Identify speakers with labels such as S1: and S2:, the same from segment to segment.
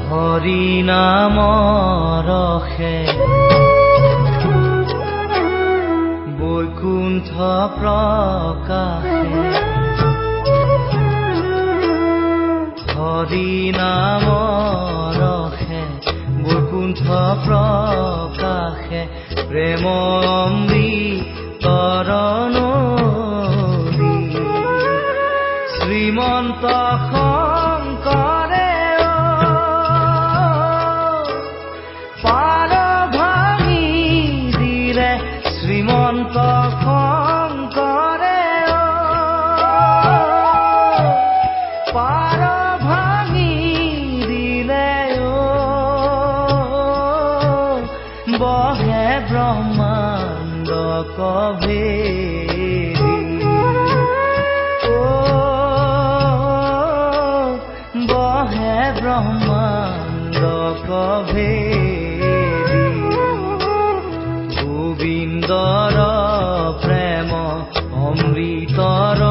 S1: হৰি নামৰ ৰসে বৈকুণ্ঠ প্ৰকাশে হৰি নামৰ ৰসে বৈকুণ্ঠ প্ৰকাশে প্ৰেম অমৃতৰ নদী শ্ৰীমন্ত শংকৰে পাৰ ভাঙি দিলে শ্ৰীমন্ত শংকৰে পাৰ ভাঙি দিলে বহে ব্ৰহ্মাণ্ড কভেৰি বহে ব্ৰহ্মাণ্ড কভেৰি গোবিন্দৰ প্ৰেম অমৃতৰ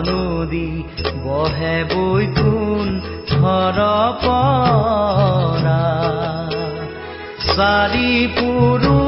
S1: নদী বহে বৈকুণ্ঠৰ পৰা চাৰি পুৰুষ